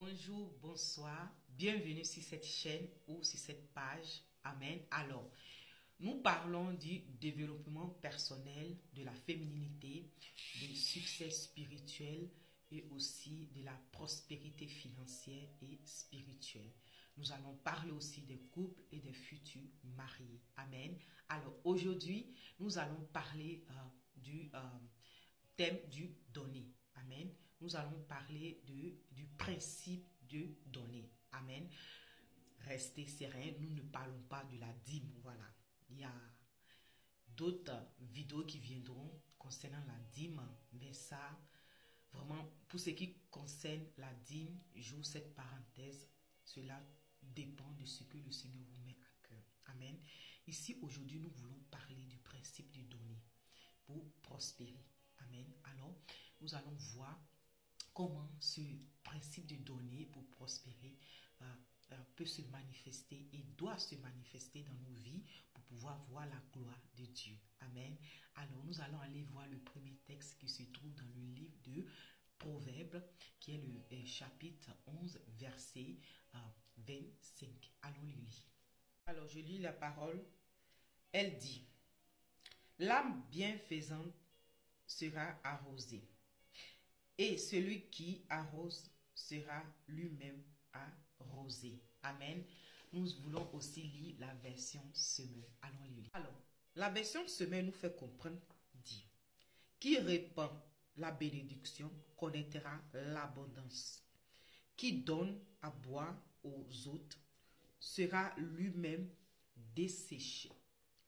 Bonjour, bonsoir, bienvenue sur cette chaîne ou sur cette page. Amen. Alors, nous parlons du développement personnel, de la féminité, du succès spirituel et aussi de la prospérité financière et spirituelle. Nous allons parler aussi des couples et des futurs mariés. Amen. Alors, aujourd'hui, nous allons parler du thème du donner. Amen. Nous allons parler du principe de donner. Amen. Restez serein, nous ne parlons pas de la dîme. Voilà. Il y a d'autres vidéos qui viendront concernant la dîme. Mais ça, vraiment, pour ce qui concerne la dîme, j'ouvre cette parenthèse. Cela dépend de ce que le Seigneur vous met à cœur. Amen. Ici, aujourd'hui, nous voulons parler du principe de donner pour prospérer. Amen. Alors, nous allons voir comment ce principe de donner pour prospérer peut se manifester et doit se manifester dans nos vies pour pouvoir voir la gloire de Dieu. Amen. Alors, nous allons aller voir le premier texte qui se trouve dans le livre de Proverbes, qui est le chapitre 11, verset 25. Allons le lire. Alors, je lis la parole. Elle dit, « L'âme bienfaisante sera arrosé, et celui qui arrose sera lui-même arrosé. » Amen. Nous voulons aussi lire la version Semeur. Allons lire. Alors, la version Semeur nous fait comprendre, dit, qui répand la bénédiction connaîtra l'abondance. Qui donne à boire aux autres sera lui-même desséché.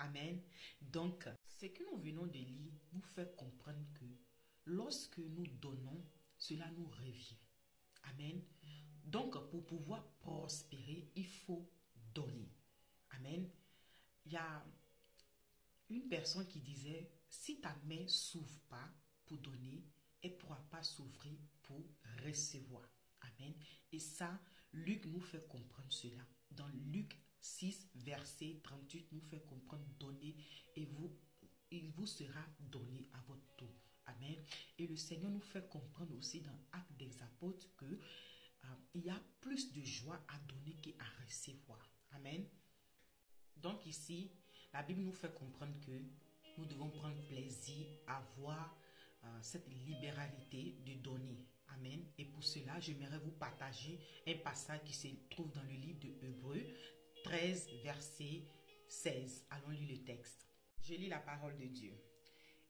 Amen. Donc, ce que nous venons de lire nous fait comprendre que lorsque nous donnons, cela nous revient. Amen. Donc, pour pouvoir prospérer, il faut donner. Amen. Il y a une personne qui disait, si ta main ne s'ouvre pas pour donner, elle ne pourra pas s'ouvrir pour recevoir. Amen. Et ça, Luc nous fait comprendre cela. Dans Luc 6, verset 38, nous fait comprendre, donner et il vous sera donné à votre tour. Amen. Et le Seigneur nous fait comprendre aussi dans Actes des Apôtres que il y a plus de joie à donner qu'à recevoir. Amen. Donc ici, la Bible nous fait comprendre que nous devons prendre plaisir à voir cette libéralité de donner. Amen. Et pour cela, j'aimerais vous partager un passage qui se trouve dans le livre de Hébreux 13, verset 16. Allons lire le texte. Je lis la parole de Dieu.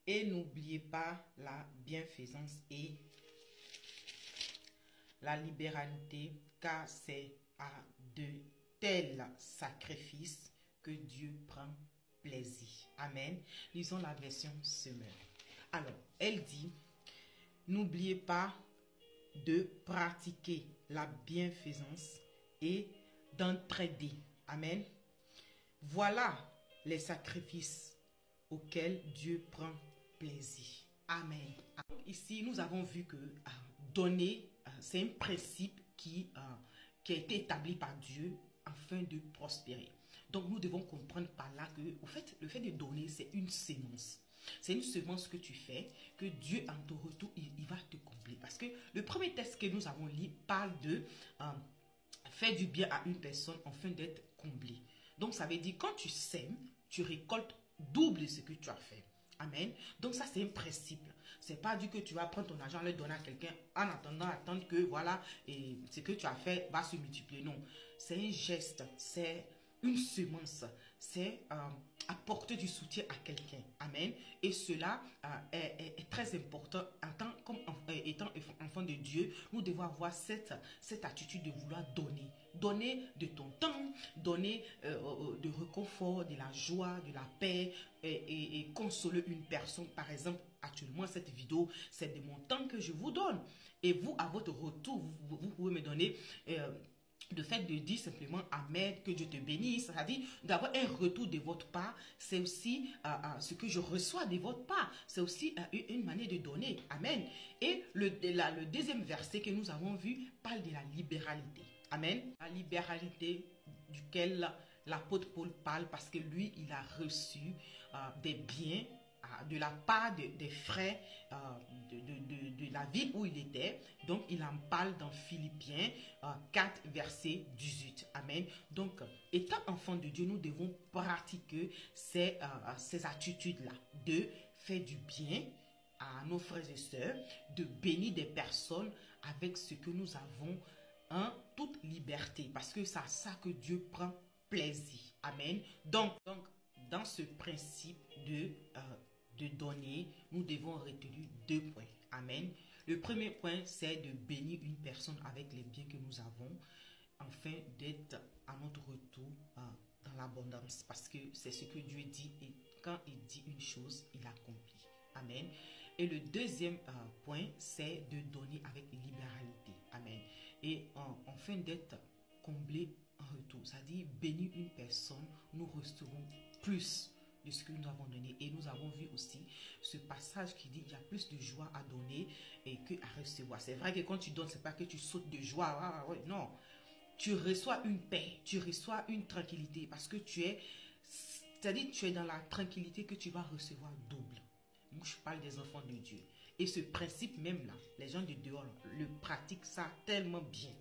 Et n'oubliez pas la bienfaisance et la libéralité, car c'est à de tels sacrifices que Dieu prend plaisir. Amen. Lisons la version Semeur. Alors, elle dit, n'oubliez pas de pratiquer la bienfaisance et d'entraider. Amen. Voilà les sacrifices auxquels Dieu prend plaisir. Amen. Ici, nous avons vu que donner, c'est un principe qui a été établi par Dieu afin de prospérer. Donc, nous devons comprendre par là que, au fait, le fait de donner, c'est une sémence. C'est une semence que tu fais, que Dieu en ton retour, il va te combler. Parce que le premier texte que nous avons lu parle de faire du bien à une personne afin d'être comblé. Donc ça veut dire quand tu sèmes, tu récoltes double ce que tu as fait. Amen. Donc ça c'est un principe. C'est pas dit que tu vas prendre ton argent et le donner à quelqu'un en attendant que voilà et ce que tu as fait va se multiplier. Non, c'est un geste, c'est une semence, c'est apporter du soutien à quelqu'un. Amen. Et cela est très important étant enfant de Dieu. Nous devons avoir cette attitude de vouloir donner. Donner de ton temps, donner de réconfort, de la joie, de la paix et consoler une personne. Par exemple, actuellement, cette vidéo, c'est de mon temps que je vous donne. Et vous, à votre retour, vous pouvez me donner le fait de dire simplement Amen, que Dieu te bénisse, c'est-à-dire d'avoir un retour de votre part, c'est aussi ce que je reçois de votre part. C'est aussi une manière de donner. Amen. Et le deuxième verset que nous avons vu parle de la libéralité. Amen. La libéralité duquel l'apôtre Paul parle parce que lui, il a reçu des biens à de la part des frères de la ville où il était. Donc, il en parle dans Philippiens 4, verset 18. Amen. Donc, étant enfant de Dieu, nous devons pratiquer ces attitudes-là, de faire du bien à nos frères et sœurs, de bénir des personnes avec ce que nous avons en toute liberté, parce que c'est à ça que Dieu prend plaisir. Amen. Donc dans ce principe de donner, nous devons retenir 2 points. Amen. Le premier point, c'est de bénir une personne avec les biens que nous avons, afin d'être à notre retour dans l'abondance, parce que c'est ce que Dieu dit, et quand il dit une chose, il accomplit. Amen. Et le deuxième point, c'est de donner avec libéralité. Amen. Et afin d'être comblé en retour, c'est-à-dire bénir une personne, nous resterons plus de ce que nous avons donné. Et nous avons vu aussi ce passage qui dit qu'il y a plus de joie à donner et que à recevoir. C'est vrai que quand tu donnes, c'est pas que tu sautes de joie. Non. Tu reçois une paix, tu reçois une tranquillité, parce que c'est-à-dire tu es dans la tranquillité que tu vas recevoir double. Moi, je parle des enfants de Dieu. Et ce principe même là, les gens de dehors le pratiquent ça tellement bien.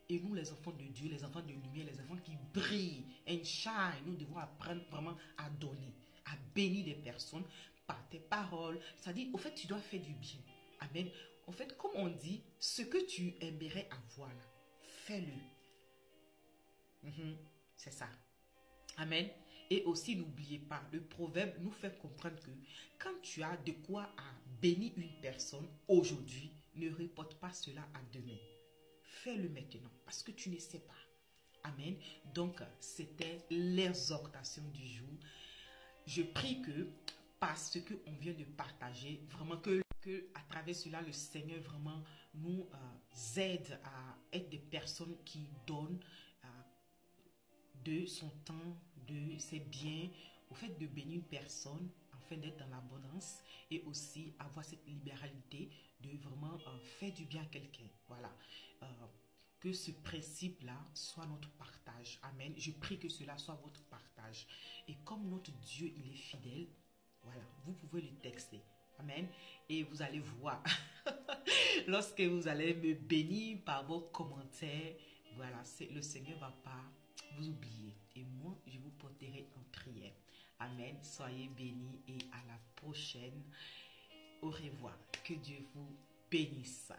Et nous, les enfants de Dieu, les enfants de lumière, les enfants qui brillent, and shine, nous devons apprendre vraiment à donner, à bénir des personnes par tes paroles. C'est-à-dire, au fait, tu dois faire du bien. Amen. En fait, comme on dit, ce que tu aimerais avoir là, fais-le. C'est ça. Amen. Et aussi, n'oubliez pas, le proverbe nous fait comprendre que quand tu as de quoi à bénir une personne aujourd'hui, ne reporte pas cela à demain. Fais-le maintenant, parce que tu ne sais pas. Amen. Donc, c'était l'exhortation du jour. Je prie que, parce qu'on vient de partager, vraiment que à travers cela, le Seigneur vraiment nous aide à être des personnes qui donnent de son temps, de ses biens, au fait de bénir une personne, afin d'être dans l'abondance, et aussi avoir cette libéralité de vraiment faire du bien à quelqu'un. Voilà. Que ce principe-là soit notre partage. Amen. Je prie que cela soit votre partage. Et comme notre Dieu, il est fidèle, voilà, vous pouvez le texter. Amen. Et vous allez voir, lorsque vous allez me bénir par vos commentaires, voilà, le Seigneur ne va pas vous oublier. Et moi, je vous porterai en prière. Amen. Soyez bénis et à la prochaine. Au revoir. Que Dieu vous bénisse.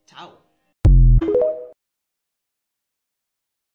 Ciao.